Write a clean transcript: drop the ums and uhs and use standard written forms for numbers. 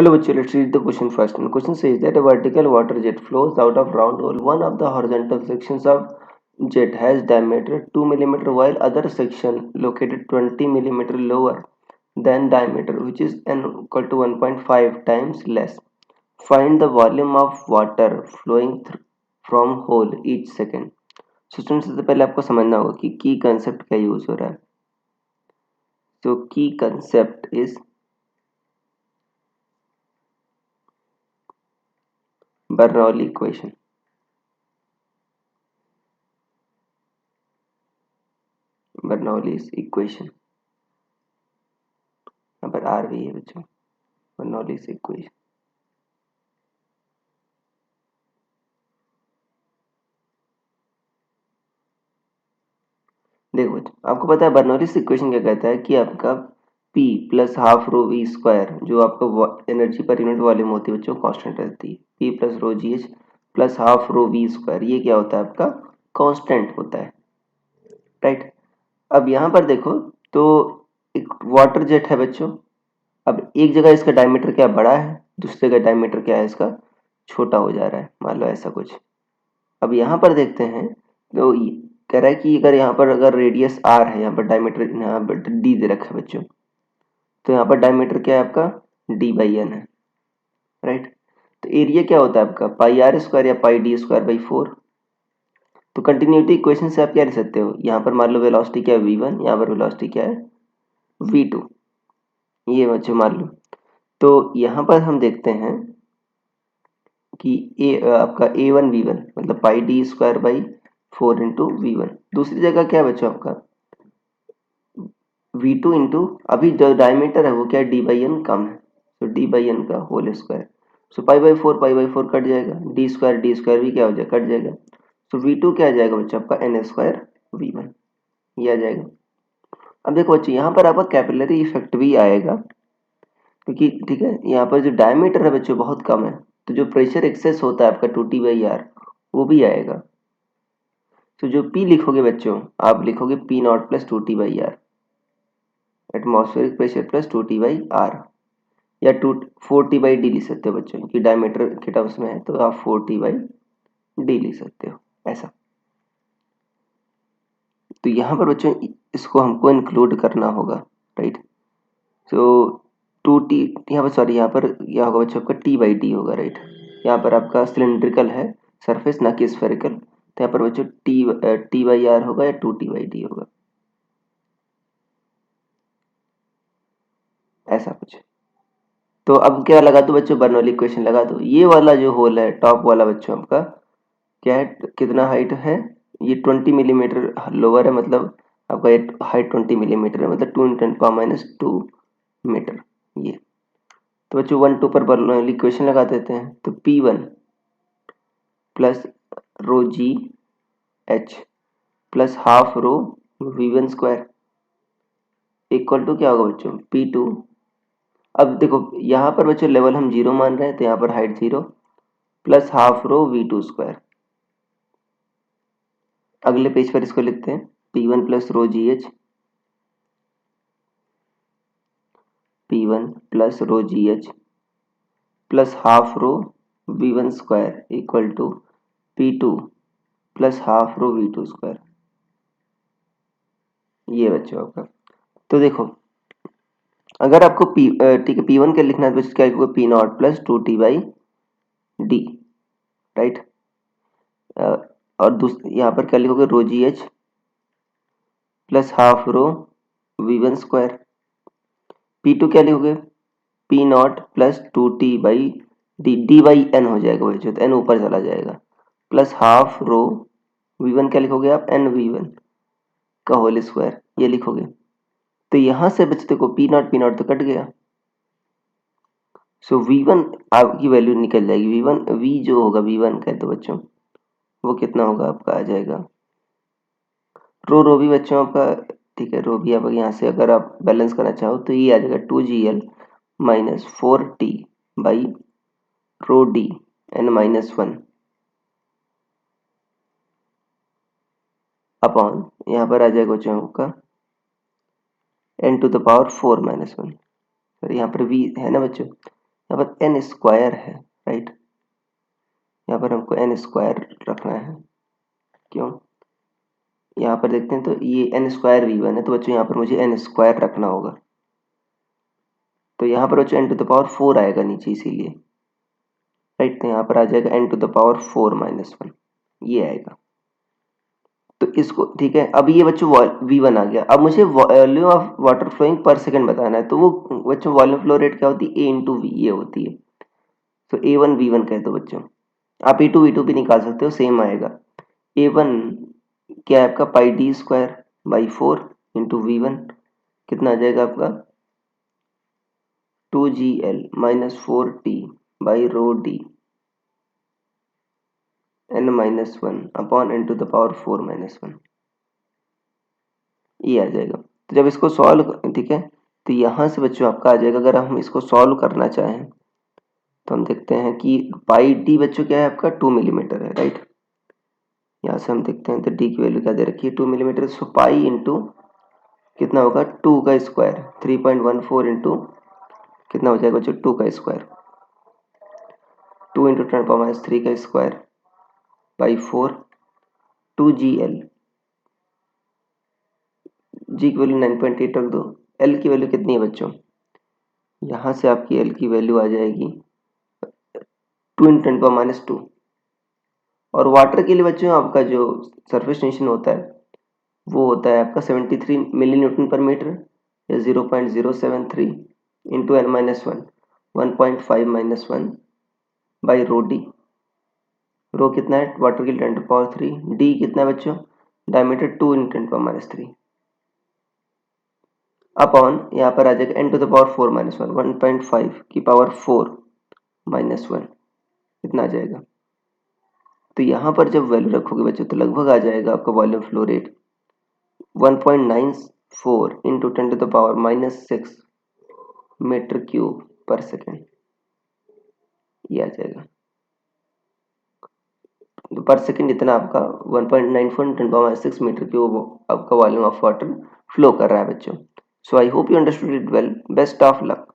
Hello, bachcho, let's read the question first. And the question says that a vertical water jet flows out of round hole. One of the horizontal sections of jet has diameter 2 mm while other section located 20 mm lower than diameter, which is n equal to 1.5 times less. Find the volume of water flowing from hole each second. So students, सबसे पहले आपको समझना होगा कि की concept क्या use हो रहा है. So key concept is Bernoulli equation. Bernoulli's equation. यहाँ पर आर भी है बच्चों. Bernoulli's equation. देखो बच्चों, आपको पता है बर्नौलीस इक्वेशन क्या कहता है कि आपका P plus half rho V square जो आपका एनर्जी पर यूनिट वॉल्यूम होती है बच्चों कांस्टेंट रहती है. P plus rho G H plus half rho V square ये क्या होता है आपका कांस्टेंट होता है. राइट. अब यहाँ पर देखो तो एक वाटर जेट है बच्चों. अब एक जगह इसका डायमीटर क्या बड़ा है, दूसरी जगह डायमीटर क्या है इसका छोटा हो जा रहा है, मान लो ऐसा कुछ. अब यहाँ पर देखते हैं तो कह रहा है कि अगर यहाँ पर अगर रेडियस आर है, यहाँ पर डायमीटर यहाँ पर डी दे रखा है बच्चों, तो यहाँ पर डायमीटर क्या है आपका डी बाई एन है. राइट. तो एरिया क्या होता है आपका पाई आर स्क्वायर या पाई डी स्क्वायर बाई 4. तो कंटिन्यूटी इक्वेशन से आप क्या लिख सकते हो, यहाँ पर मान लो वेलोसिटी क्या है v1, यहाँ पर वेलोसिटी क्या है v2, ये बच्चों मान लो. तो यहाँ पर हम देखते हैं कि आपका a1 v1 मतलब pi D square by 4 into v one. दूसरी जगह क्या है बच्चों आपका v2 इंटू अभी जो डायमीटर है वो क्या है डी बाई एन कम है, तो डी बाई एन का whole square. So pi by four cut जाएगा, डी स्क्वायर भी क्या हो जाएगा कट जाएगा. तो v2 क्या आ जाएगा बच्चों आपका एन स्क्वायर वी1, ये आ जाएगा. अब देखो बच्चों यहाँ पर आपका कैपिलरी इफेक्ट भी आएगा क्योंकि ठीक है यहाँ पर जो डायमीटर है बच्चों बहुत कम है, तो जो प्रेशर एक्सेस होता है आपका 2T बाई आर वो भी आएगा. तो जो P लिखोगे बच्चों आप लिखोगे P not plus 2T by R, atmospheric pressure plus 2T by R, या 4T बाई डी लिख सकते हो बच्चों कि डायमीटर के टर्म्स में है तो आप 4T बाई डी लिख सकते हो ऐसा. तो यहाँ पर बच्चों इसको हमको इंक्लूड करना होगा. राइट. तो 2T यहाँ पर सॉरी यहाँ पर यह होगा बच्चों आपका T बाई डी होगा. राइट. यहाँ पर आपका सिलेंड्रिकल है सरफेस ना कि स्फेरिकल, तो यहाँ पर बच्चों टी बाई आर होगा या 2T बाई डी होगा ऐसा कुछ. तो अब क्या लगा दो बच्चों बर्नौली इक्वेशन लगा दो. ये वाला जो होल है टॉप वाला बच्चों आपका क्या है कितना हाइट है, ये 20 मिलीमीटर लोअर है, मतलब आपका हाइट 20 मिलीमीटर है, मतलब 2 × 10⁻² मीटर ये. तो बच्चों 1 2 पर बर्नौली इक्वेशन लगा देते हैं. तो P1 plus rho G H plus half rho V one square equal to क्या होगा बच्चों P2. अब देखो यहाँ पर बच्चों लेवल हम 0 मान रहे हैं तो यहाँ पर height 0 plus half rho v2 square. अगले पेज पर इसको लिखते हैं P1 plus rho G H P1 plus rho G H plus half rho v1 square equal to P2 plus half rho v2 square. ये बच्चों आपका. तो देखो अगर आपको ठीक है P1 के लिखना है तो क्या लिखोगे P not plus 2T by D. Right. और यहाँ पर क्या लिखोगे rho G H plus half rho v1 square. P2 क्या लिखोगे P not plus 2T by D by N हो जाएगा बच्चों, तो एन ऊपर चला जाएगा प्लस हाफ रो v1 क्या लिखोगे आप एन v1 का होल स्क्वायर ये लिखोगे. तो यहाँ से बच्चे को P नॉट तो कट गया. सो v1 आपकी वैल्यू निकल जाएगी v1 v जो होगा v1 का तो बच्चों वो कितना होगा आपका आ जाएगा रो भी बच्चों आपका ठीक है. रो भी आप यहाँ से अगर आप बैलेंस करना चाहो तो ये आ जाएगा 2gl minus 4t by rho D n-1 upon यहाँ पर आ जाएगा बच्चों आपका n टू द पावर 4 - 1. यहाँ पर v है ना बच्चों, यहाँ पर एन स्क्वायर है, राइट। यहाँ पर हमको एन स्क्वायर रखना है। क्यों? यहाँ पर देखते हैं तो ये एन स्क्वायर वी1 है, तो बच्चों यहाँ पर मुझे एन स्क्वायर रखना होगा। तो यहाँ पर बच्चों एन टू द पावर 4 आएगा नीचे, इसीलिए, राइट। तो यहाँ पर आ जाएगा N to the power 4 minus 1, ये आएगा। तो इसको ठीक है। अब ये बच्चों V1 आ गया। अब मुझे volume of water flowing per second बताना है। तो वो बच्चों वॉल्यूम फ्लो रेट क्या होती है? A इंटू वी, ये होती है। तो A1 V1 कह दो बच्चों। आप A2 V2 भी निकाल सकते हो, सेम आएगा। A1 क्या है आपका? Pi D square by 4 into V1, कितना आ जाएगा आपका? 2GL minus 4T by rho D n minus 1 upon n to the power 4 minus 1, ये आ जाएगा। तो जब इसको सॉल्व, ठीक है, तो यहाँ से बच्चों आपका आ जाएगा। अगर हम इसको सॉल्व करना चाहें तो हम देखते हैं कि पाई डी बच्चों क्या है आपका? 2 मिलीमीटर है, राइट। यहाँ से हम देखते हैं तो डी की वैल्यू क्या दे रखी है? 2 मिलीमीटर। सो पाई इंटू कितना होगा? 2 का स्क्वायर, 3.14 इंटू कितना हो जाएगा बच्चों? 2 का स्क्वायर, 2 इंटू 10⁻³ का स्क्वायर बाई 4, 2GL। जी की वैल्यू 9.8 रख दो। एल की वैल्यू कितनी है बच्चों? यहाँ से आपकी एल की वैल्यू आ जाएगी 2 इंटू 10⁻²। और वाटर के लिए बच्चों आपका जो सरफेस टेंशन होता है वो होता है आपका 73 मिली न्यूटन पर मीटर, या 0.073 into n minus 1, 1.5 minus 1 by rho D. Rho कितना है वाटर के लिए? 10⁻3। डी कितना है बच्चों? डायमीटर 2 इंटू 10⁻3 अपॉन यहाँ पर आ जाएगा n to the power 4 minus 1, 1.5 की पावर 4 माइनस 1, कितना आ जाएगा? तो यहाँ पर जब वैल्यू रखोगे बच्चों तो लगभग आ जाएगा आपका volume flow rate 1.94 into 10 to the power minus 6 metre cube per second, ये आ जाएगा। तो पर सेकेंड इतना आपका 1.94 10 पावर 6 मीटर क्यूब आपका वॉल्यूम ऑफ वाटर फ्लो कर रहा है बच्चों। So I hope you understood it well. Best of luck.